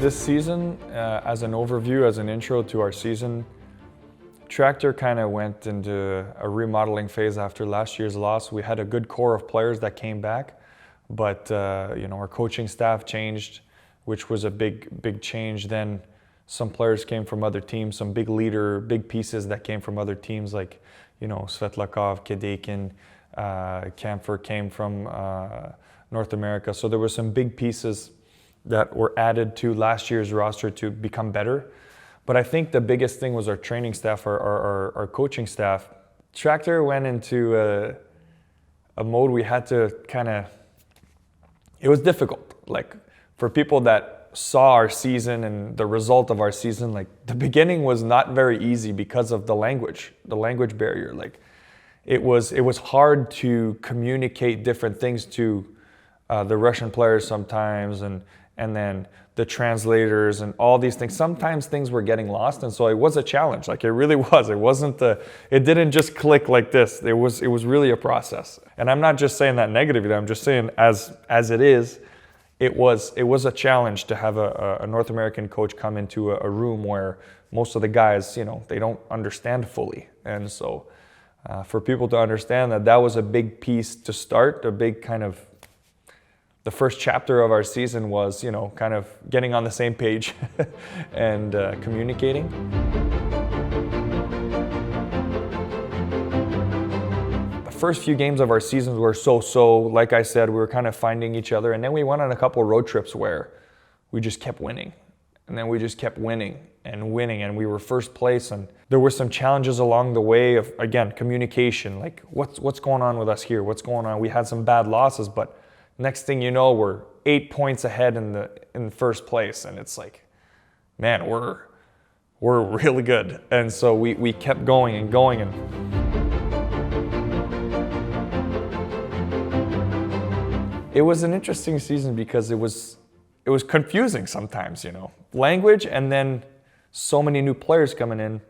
This season, as an overview, as an intro to our season, Tractor kind of went into a remodeling phase after last year's loss. We had a good core of players that came back, but our coaching staff changed, which was a big change. Then some players came from other teams, some big pieces that came from other teams, like Svetlakov, Kedekin, Camphor came from North America. So there were some big pieces that were added to last year's roster to become better. But I think the biggest thing was our training staff, our coaching staff. Tractor went into a mode we had to it was difficult. Like, for people that saw our season and the result of our season, like, the beginning was not very easy because of the language barrier. Like, it was hard to communicate different things to the Russian players sometimes, and then the translators and all these things. Sometimes things were getting lost, and so it was a challenge. Like, it really was. It didn't just click like this. It was really a process. And I'm not just saying that negatively. I'm just saying as it is, it was a challenge to have a North American coach come into a room where most of the guys, they don't understand fully. And so for people to understand that was a big piece to start, a big the first chapter of our season was, kind of getting on the same page and communicating. The first few games of our seasons were so. Like I said, we were kind of finding each other. And then we went on a couple road trips where we just kept winning. And then we just kept winning. And we were first place. And there were some challenges along the way of, again, communication. Like, what's going on with us here? What's going on? We had some bad losses, but next thing you know, we're 8 points ahead in the first place, and it's like, man, we're really good. And so we kept going and going, and it was an interesting season because it was confusing sometimes, language, and then so many new players coming in.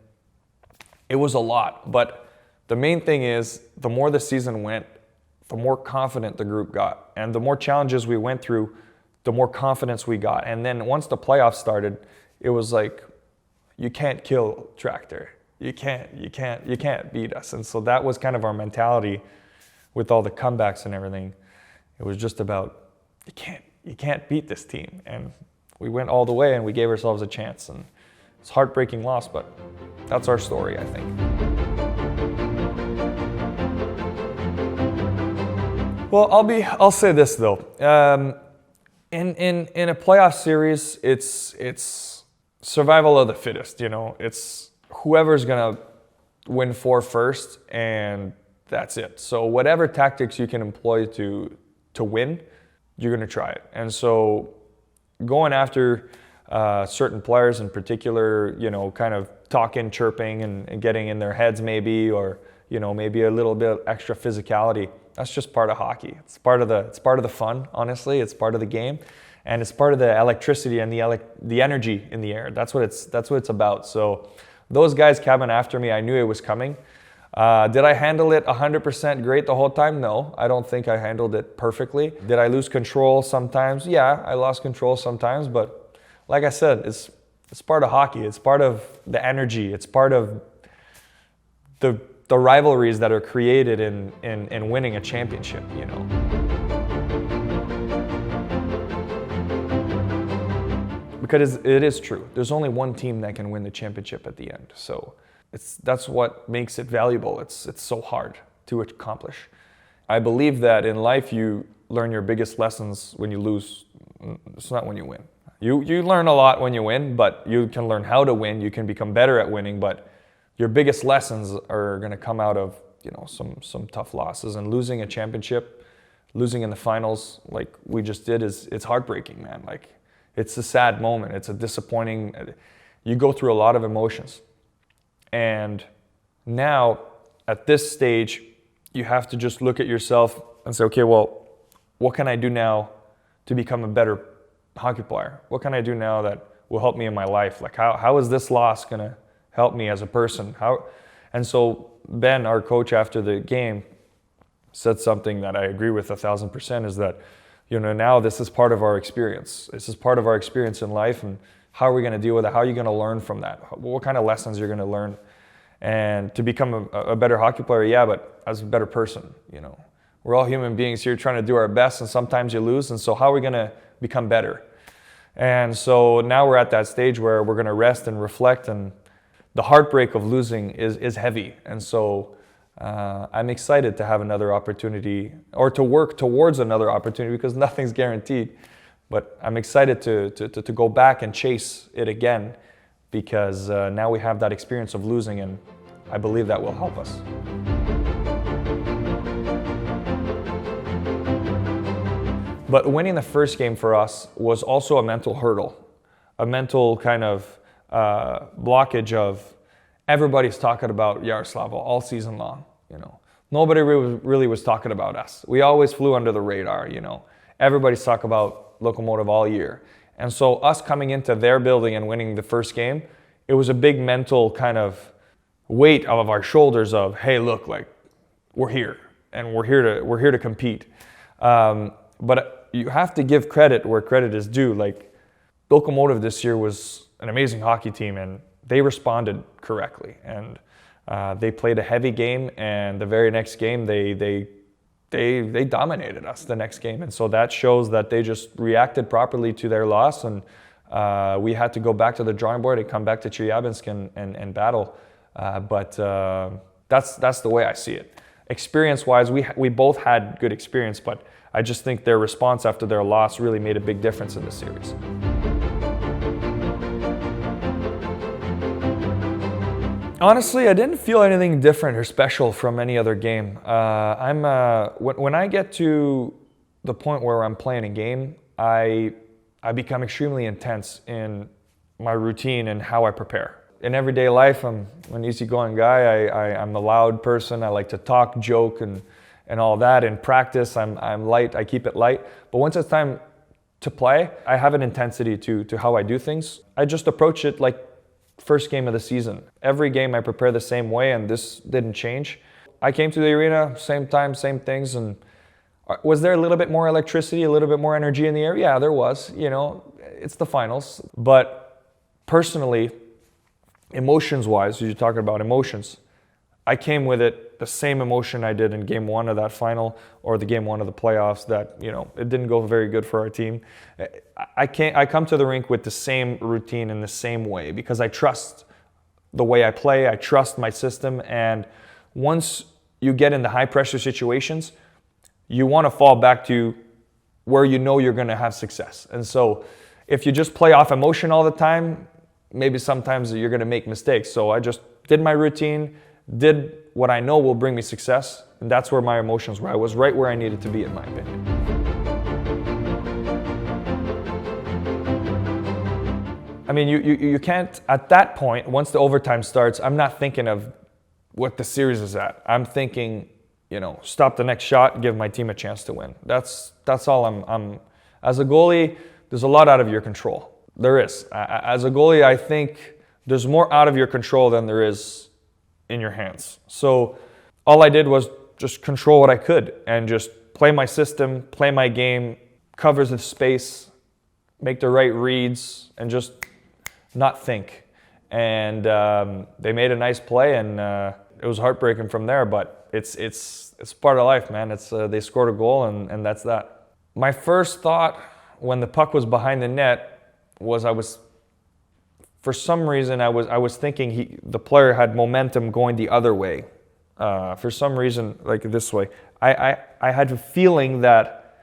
It was a lot, but the main thing is, the more the season went, the more confident the group got. And the more challenges we went through, the more confidence we got. And then once the playoffs started, it was like, you can't kill Tractor. You can't beat us. And so that was kind of our mentality with all the comebacks and everything. It was just about, you can't beat this team. And we went all the way and we gave ourselves a chance. And it's a heartbreaking loss, but that's our story, I think. Well, I'll say this though. In a playoff series, it's survival of the fittest. It's whoever's gonna win 4 first, and that's it. So whatever tactics you can employ to win, you're gonna try it. And so going after certain players in particular, kind of talking, chirping, and getting in their heads maybe, or maybe a little bit extra physicality. That's just part of hockey. It's part of the fun, honestly. It's part of the game, and it's part of the electricity and the energy in the air. That's what it's about. So those guys coming after me, I knew it was coming. Did I handle it 100% great the whole time? No, I don't think I handled it perfectly. Did I lose control sometimes? Yeah, I lost control sometimes, but like I said, it's part of hockey. It's part of the energy. It's part of the rivalries that are created in winning a championship, Because it is true. There's only one team that can win the championship at the end. So that's what makes it valuable. It's so hard to accomplish. I believe that in life you learn your biggest lessons when you lose. It's not when you win. You learn a lot when you win, but you can learn how to win. You can become better at winning, but your biggest lessons are going to come out of some tough losses. And losing a championship, losing in the finals like we just did, it's heartbreaking, man. Like, it's a sad moment. It's a disappointing. You go through a lot of emotions. And now at this stage, you have to just look at yourself and say, okay, well, what can I do now to become a better hockey player? What can I do now that will help me in my life? Like, how is this loss going to help me as a person? And so Ben, our coach after the game, said something that I agree with 1,000%, is that, now this is part of our experience. This is part of our experience in life, and how are we going to deal with it? How are you going to learn from that? What kind of lessons you're going to learn? And to become a better hockey player, yeah, but as a better person, We're all human beings here trying to do our best, and sometimes you lose, and so how are we going to become better? And so now we're at that stage where we're going to rest and reflect, and the heartbreak of losing is heavy. And so I'm excited to have another opportunity, or to work towards another opportunity, because nothing's guaranteed. But I'm excited to go back and chase it again, because now we have that experience of losing, and I believe that will help us. But winning the first game for us was also a mental hurdle, a mental kind of blockage of everybody's talking about Yaroslavo all season long. Nobody really was talking about us. We always flew under the radar. Everybody's talking about Lokomotiv all year. And so us coming into their building and winning the first game, it was a big mental kind of weight off of our shoulders of, hey, look, like, we're here, and we're here to compete. But you have to give credit where credit is due. Like, Lokomotiv this year was an amazing hockey team, and they responded correctly. And they played a heavy game, and the very next game they dominated us the next game. And so that shows that they just reacted properly to their loss, and we had to go back to the drawing board and come back to Chelyabinsk and battle. But that's the way I see it. Experience-wise, we both had good experience, but I just think their response after their loss really made a big difference in the series. Honestly, I didn't feel anything different or special from any other game. When I get to the point where I'm playing a game, I become extremely intense in my routine and how I prepare. In everyday life, I'm an easygoing guy. I'm a loud person. I like to talk, joke, and all that. In practice, I'm light. I keep it light. But once it's time to play, I have an intensity to how I do things. I just approach it like first game of the season. Every game I prepare the same way, and this didn't change. I came to the arena, same time, same things, and was there a little bit more electricity, a little bit more energy in the air? Yeah, there was. It's the finals. But personally, emotions-wise, you're talking about emotions, I came with it the same emotion I did in game one of that final, or the game one of the playoffs, that it didn't go very good for our team. I come to the rink with the same routine in the same way, because I trust the way I play, I trust my system, and once you get in the high pressure situations, you want to fall back to where you're going to have success. And so if you just play off emotion all the time, maybe sometimes you're going to make mistakes. So I just did my routine, did what I know will bring me success, and that's where my emotions were. I was right where I needed to be, in my opinion. I mean, you can't, at that point, once the overtime starts, I'm not thinking of what the series is at. I'm thinking, stop the next shot, give my team a chance to win. That's all I'm as a goalie, there's a lot out of your control. There is. As a goalie, I think there's more out of your control than there is in your hands. So all I did was just control what I could and just play my system, play my game, cover the space, make the right reads, and just not think. And they made a nice play, and it was heartbreaking from there, but it's part of life, man. They scored a goal, and that's that. My first thought when the puck was behind the net was for some reason, I was thinking the player had momentum going the other way. For some reason, like this way. I had a feeling that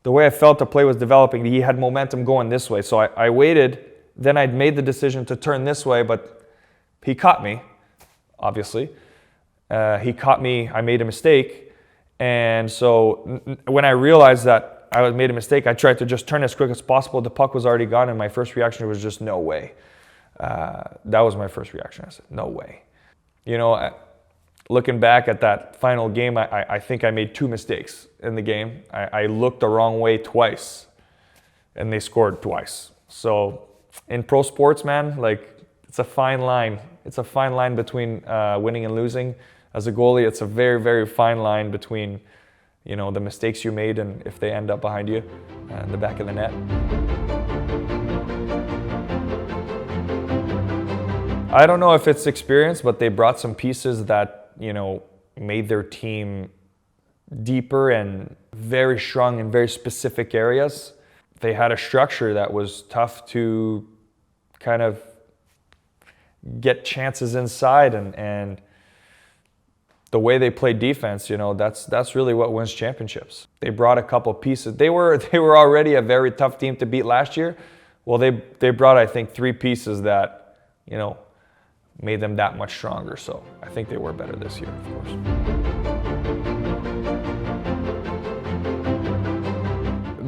the way I felt the play was developing, he had momentum going this way. So I waited, then I'd made the decision to turn this way, but he caught me, obviously. He caught me, I made a mistake. And so when I realized that I had made a mistake, I tried to just turn as quick as possible. The puck was already gone, and my first reaction was just no way. That was my first reaction. I said, no way. Looking back at that final game, I think I made two mistakes in the game. I looked the wrong way twice, and they scored twice. So in pro sports, man, like, it's a fine line. It's a fine line between winning and losing. As a goalie, it's a very, very fine line between, you know, the mistakes you made and if they end up behind you in the back of the net. I don't know if it's experience, but they brought some pieces that, you know, made their team deeper and very strong in very specific areas. They had a structure that was tough to kind of get chances inside, and the way they played defense, you know, that's really what wins championships. They brought a couple pieces. They were already a very tough team to beat last year. Well, they brought, I think, 3 pieces that, you know, made them that much stronger. So I think they were better this year, of course.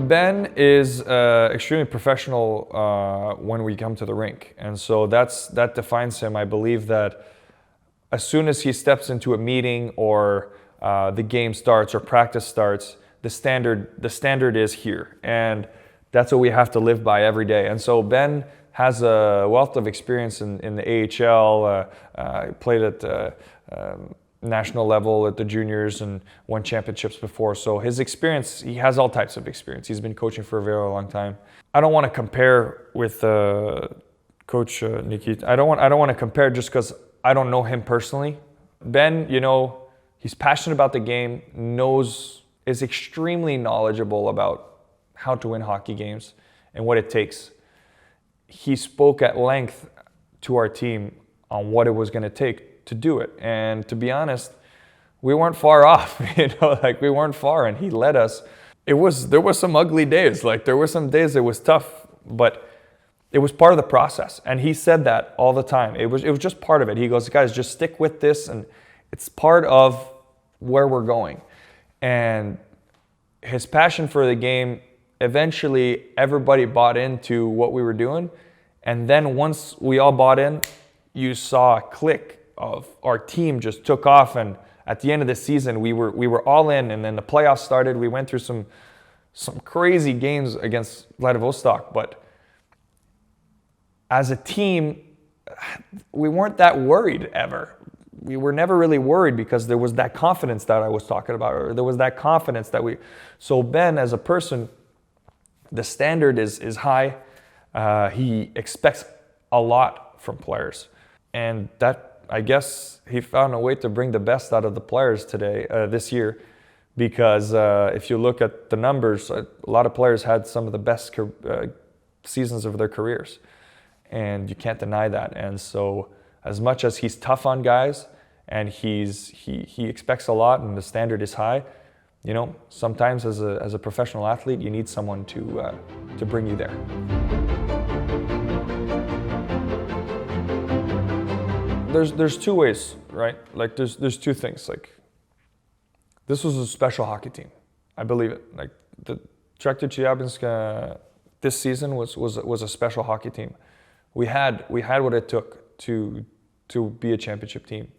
Ben is extremely professional when we come to the rink, and so that defines him. I believe that as soon as he steps into a meeting or the game starts or practice starts, the standard is here, and that's what we have to live by every day. And so Ben has a wealth of experience in the AHL, played at national level at the juniors and won championships before. So his experience, he has all types of experience. He's been coaching for a very long time. I don't want to compare with Coach Nikita. I don't want to compare just because I don't know him personally. Ben, you know, he's passionate about the game, is extremely knowledgeable about how to win hockey games and what it takes. He spoke at length to our team on what it was going to take to do it. And to be honest, we weren't far off, you know, like we weren't far, and he led us. There was some ugly days, like there were some days it was tough, but it was part of the process. And he said that all the time. It was just part of it. He goes, guys, just stick with this, and it's part of where we're going. And his passion for the game, eventually everybody bought into what we were doing. And then once we all bought in, you saw a click of our team just took off. And at the end of the season, we were all in. And then the playoffs started. We went through some crazy games against Vladivostok. But as a team, we weren't that worried ever. We were never really worried because there was that confidence that I was talking about, or there was that confidence that so Ben, as a person, the standard is high. He expects a lot from players. And that, I guess, he found a way to bring the best out of the players this year, because if you look at the numbers, a lot of players had some of the best seasons of their careers. And you can't deny that. And so as much as he's tough on guys and he expects a lot and the standard is high, you know, sometimes as a professional athlete, you need someone to bring you there. There's 2 ways, right? Like there's 2 things. Like, this was a special hockey team. I believe it. Like the Tractor Chelyabinsk this season was a special hockey team. We had what it took to be a championship team,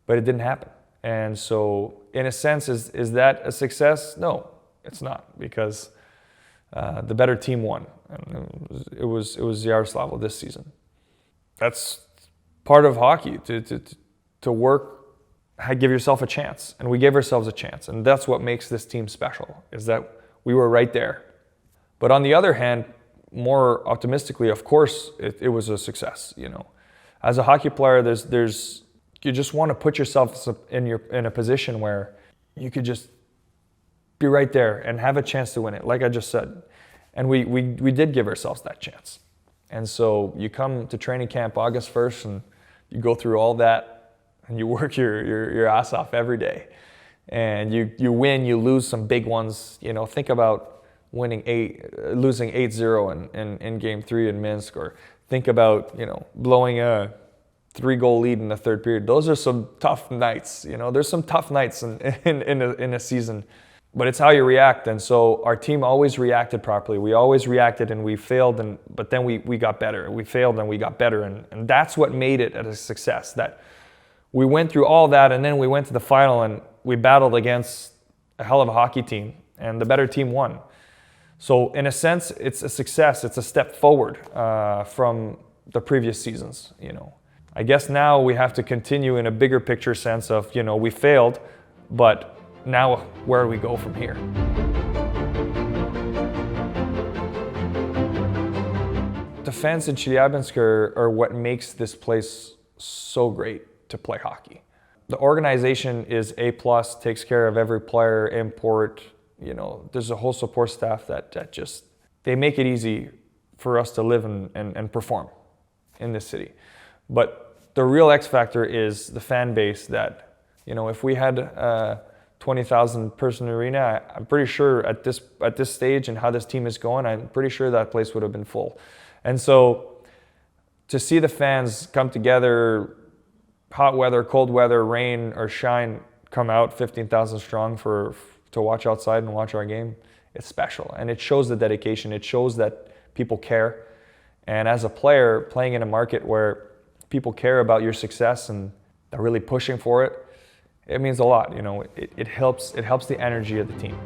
but it didn't happen. And so, in a sense, is that a success? No, it's not, because the better team won. And it was Yaroslavl this season. That's part of hockey, to work, give yourself a chance, and we gave ourselves a chance, and that's what makes this team special, is that we were right there. But on the other hand, more optimistically, of course, it was a success. You know, as a hockey player, you just want to put yourself in a position where you could just be right there and have a chance to win it, like I just said. And we did give ourselves that chance. And so you come to training camp August 1st, and you go through all that, and you work your ass off every day. And you win, you lose some big ones. You know, think about losing 8-0 in Game 3 in Minsk, or think about, you know, blowing a 3-goal lead in the third period. Those are some tough nights. You know, there's some tough nights in a season, but it's how you react. And so our team always reacted properly. We always reacted, and we failed, but then we got better. We failed and we got better, and that's what made it a success. That we went through all that, and then we went to the final, and we battled against a hell of a hockey team, and the better team won. So in a sense, it's a success. It's a step forward from the previous seasons. You know, I guess now we have to continue in a bigger picture sense of, you know, we failed, but now where do we go from here? The fans in Chelyabinsk are what makes this place so great to play hockey. The organization is A+, takes care of every player, import, you know, there's a whole support staff that just, they make it easy for us to live and perform in this city. But the real X factor is the fan base that, you know, if we had a 20,000 person arena, I'm pretty sure at this stage and how this team is going, I'm pretty sure that place would have been full. And so to see the fans come together, hot weather, cold weather, rain or shine, come out 15,000 strong to watch outside and watch our game, it's special. And it shows the dedication. It shows that people care. And as a player, playing in a market where people care about your success and they're really pushing for it, it means a lot. You know, it helps the energy of the team.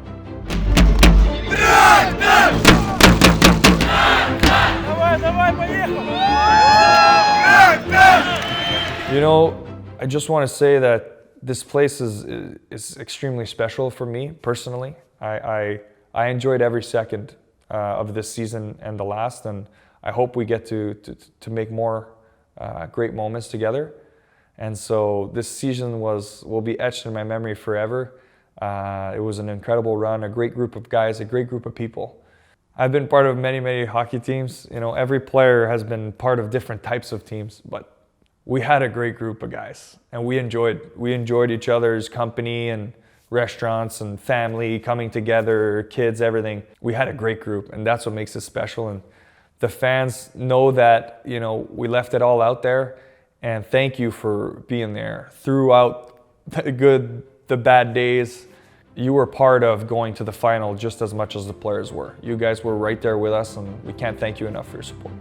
You know, I just want to say that this place is extremely special for me personally. I enjoyed every second of this season and the last, and I hope we get to make more great moments together. And so this season will be etched in my memory forever. It was an incredible run, a great group of guys, a great group of people. I've been part of many, many hockey teams. You know, every player has been part of different types of teams, but we had a great group of guys, and we enjoyed each other's company and restaurants and family, coming together, kids, everything. We had a great group, and that's what makes it special. And the fans know that, you know, we left it all out there, and thank you for being there throughout the good, the bad days. You were part of going to the final just as much as the players were. You guys were right there with us, and we can't thank you enough for your support.